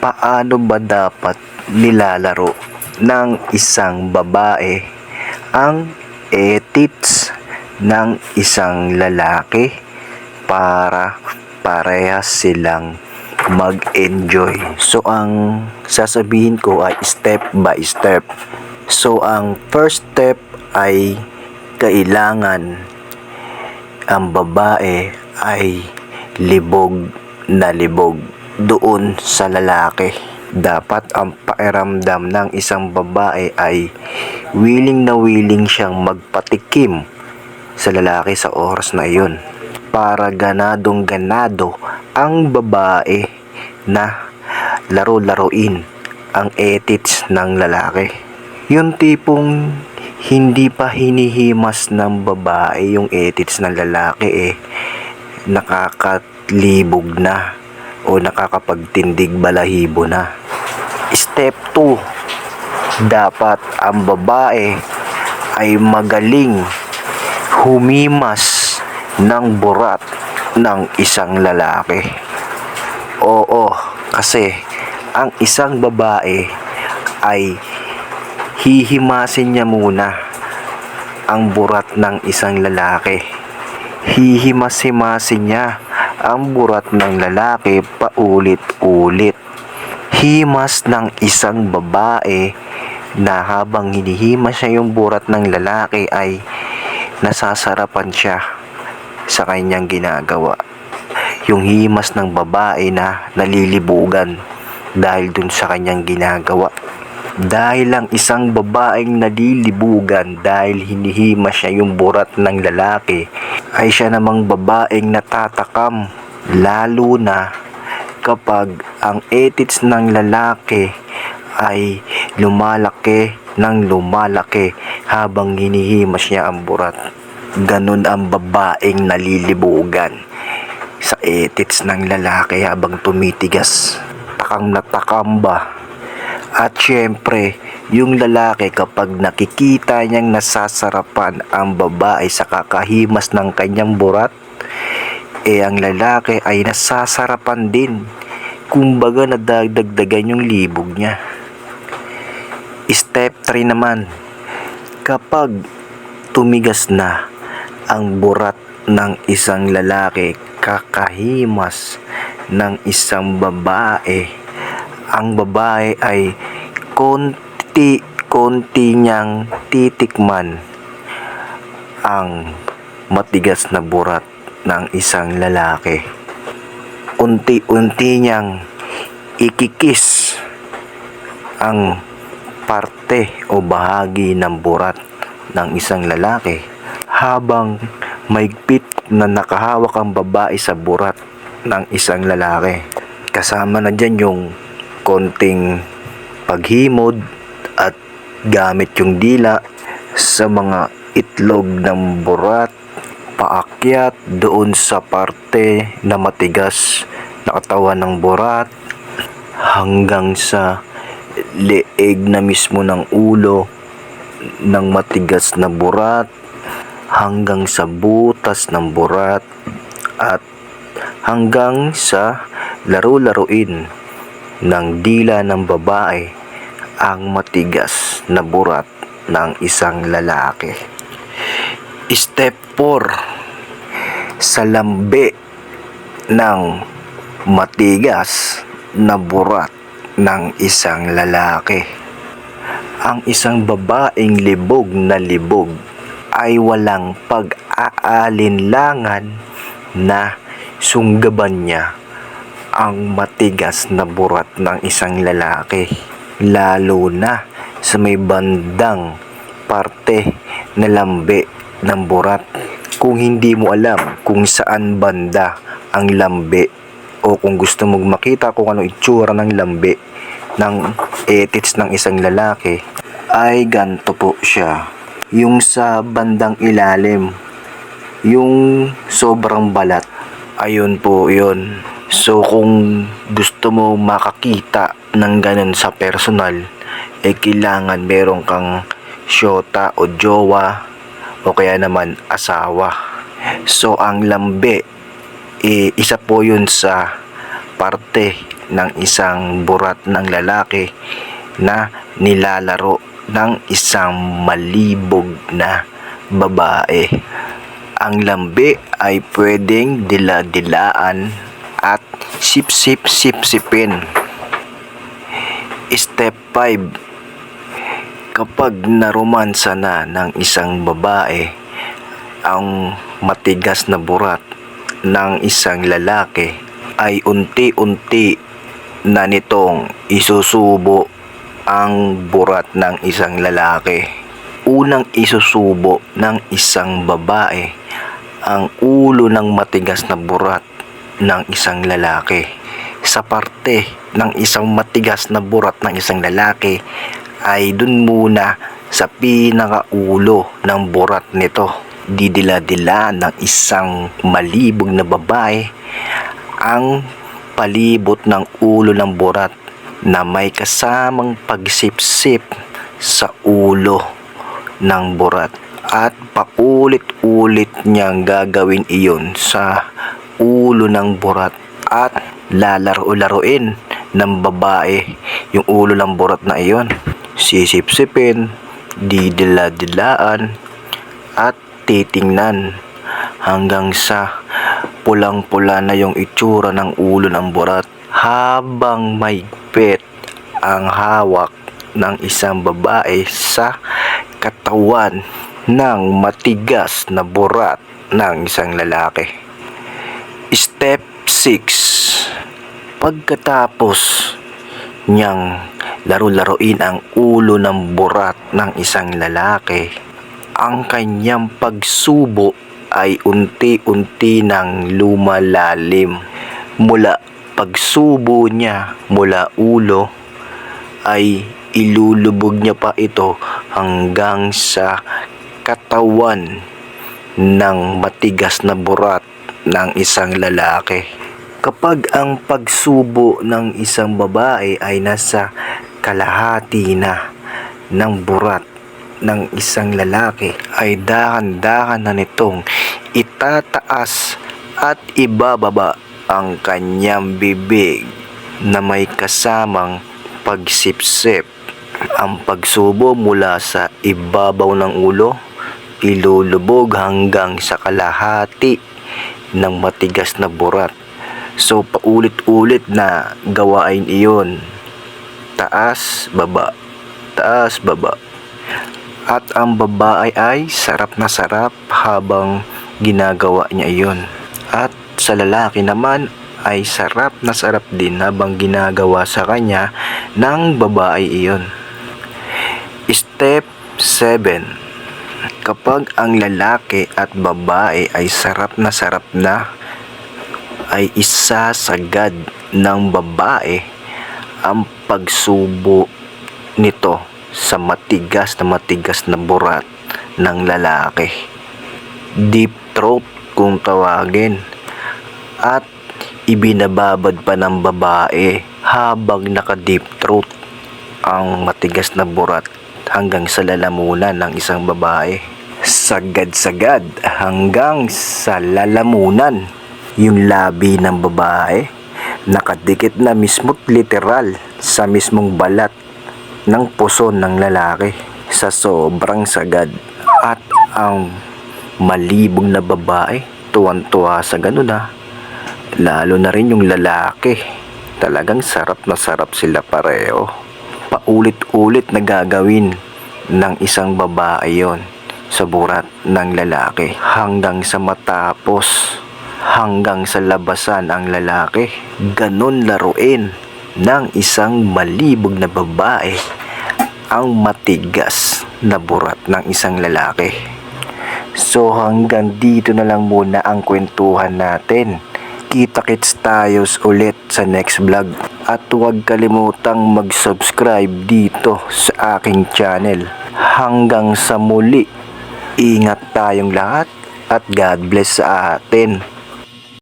Paano ba dapat nilalaro ng isang babae ang edits ng isang lalaki para parehas silang mag-enjoy? So ang sasabihin ko ay step by step. So ang first step ay kailangan ang babae ay libog na libog doon sa lalaki. Dapat ang pakiramdam ng isang babae ay willing na willing siyang magpatikim sa lalaki sa oras na iyon, para ganadong ganado ang babae na laro-laruin ang edits ng lalaki. Yung tipong hindi pa hinihimas ng babae yung edits ng lalaki, nakakatlibog na o nakakapagtindig balahibo na. Step 2, dapat ang babae ay magaling humimas ng burat ng isang lalaki. Oo, kasi ang isang babae ay hihimasin niya muna ang burat ng isang lalaki. Hihimas-himasin niya ang burat ng lalaki paulit-ulit. Himas ng isang babae na habang hinihimas siya yung burat ng lalaki ay nasasarapan siya sa kanyang ginagawa. Yung himas ng babae na nalilibugan dahil dun sa kanyang ginagawa. Dahil lang isang babaeng nalilibugan dahil hinihimas siya yung burat ng lalaki, ay siya namang babaeng natatakam, lalo na kapag ang edits ng lalaki ay lumalaki ng lumalaki habang hinihimas niya ang burat. Ganun ang babaeng nalilibugan sa edits ng lalaki habang tumitigas. Takang natakam ba? At syempre, yung lalaki kapag nakikita niyang nasasarapan ang babae sa kakahimas ng kanyang burat, ang lalaki ay nasasarapan din. Kumbaga nadadagdagan yung libog niya. Step 3 naman, kapag tumigas na ang burat ng isang lalaki kakahimas ng isang babae, ang babae ay konti niyang titikman ang matigas na burat ng isang lalaki. Unti-unti niyang ikikis ang parte o bahagi ng burat ng isang lalaki habang maigpit na nakahawak ang babae sa burat ng isang lalaki. Kasama na dyan yung konting paghimod at gamit yung dila sa mga itlog ng burat, paakyat doon sa parte na matigas na katawan ng burat hanggang sa leeg na mismo ng ulo ng matigas na burat, hanggang sa butas ng burat, at hanggang sa laro-laruin ng dila ng babae ang matigas na burat ng isang lalaki. Step 4, sa lambi ng matigas na burat ng isang lalaki. Ang isang babaeng libog na libog ay walang pag-aalinlangan na sunggaban niya ang matigas na burat ng isang lalaki, lalo na sa may bandang parte na lambi ng burat. Kung hindi mo alam kung saan banda ang lambi, o kung gusto mong makita kung ano itsura ng lambi ng edits ng isang lalaki, ay ganito po siya. Yung sa bandang ilalim, yung sobrang balat, ayun po yun. So kung gusto mo makakita ng ganun sa personal, kailangan meron kang syota o jowa o kaya naman asawa. So ang lambi, isa po yun sa parte ng isang burat ng lalaki na nilalaro ng isang malibog na babae. Ang lambi ay pwedeng dila-dilaan at sip-sip-sip-sipin. Step 5. Kapag naromansa na ng isang babae ang matigas na burat ng isang lalaki, ay unti-unti na nitong isusubo ang burat ng isang lalaki. Unang isusubo ng isang babae ang ulo ng matigas na burat ng isang lalaki. Sa parte ng isang matigas na burat ng isang lalaki ay dun muna sa pinakaulo ng burat nito. Didila-dila ng isang malibog na babae ang palibot ng ulo ng burat na may kasamang pagsipsip sa ulo ng burat, at paulit-ulit niyang gagawin iyon sa ulo ng burat at lalaro-laruin ng babae yung ulo ng burat na iyon. Sisipsipin, didila-dilaan at titingnan hanggang sa pulang-pula na yung itsura ng ulo ng burat, habang mahigpit ang hawak ng isang babae sa katawan ng matigas na burat ng isang lalaki. Step 6. Pagkatapos niyang laro-laruin ang ulo ng burat ng isang lalaki, ang kanyang pagsubo ay unti-unti nang lumalalim. Mula pagsubo niya mula ulo ay ilulubog niya pa ito hanggang sa katawan ng matigas na burat ng isang lalaki. Kapag ang pagsubo ng isang babae ay nasa kalahati na ng burat ng isang lalaki, ay dahan-dahan na nitong itataas at ibababa ang kanyang bibig na may kasamang pagsipsip. Ang pagsubo mula sa ibabaw ng ulo, ilulubog hanggang sa kalahati ng matigas na burat. So paulit-ulit na gawain iyon. Taas, baba, taas, baba. At ang babae ay sarap na sarap habang ginagawa niya iyon. At sa lalaki naman ay sarap na sarap din habang ginagawa sa kanya ng babae iyon. Step 7. Kapag ang lalaki at babae ay sarap na, ay isasagad ng babae ang pagsubo nito sa matigas na burat ng lalaki. Deep throat kung tawagin. At ibinababad pa ng babae habang naka-deep throat ang matigas na burat hanggang sa lalamunan ng isang babae. Sagad-sagad hanggang sa lalamunan yung labi ng babae, nakadikit na mismo't literal sa mismong balat ng puson ng lalaki sa sobrang sagad. At ang malibog na babae tuwan-tuwa sa ganun lalo na rin yung lalaki, talagang sarap na sarap sila pareho. Paulit-ulit na gagawin ng isang babae yon sa burat ng lalaki hanggang sa matapos, hanggang sa labasan ang lalaki. Ganon laruin ng isang malibog na babae ang matigas na burat ng isang lalaki. So hanggang dito na lang muna ang kwentuhan natin. Kita-kits tayo ulit sa next vlog. At huwag kalimutang mag-subscribe dito sa aking channel. Hanggang sa muli, ingat tayong lahat at God bless sa atin.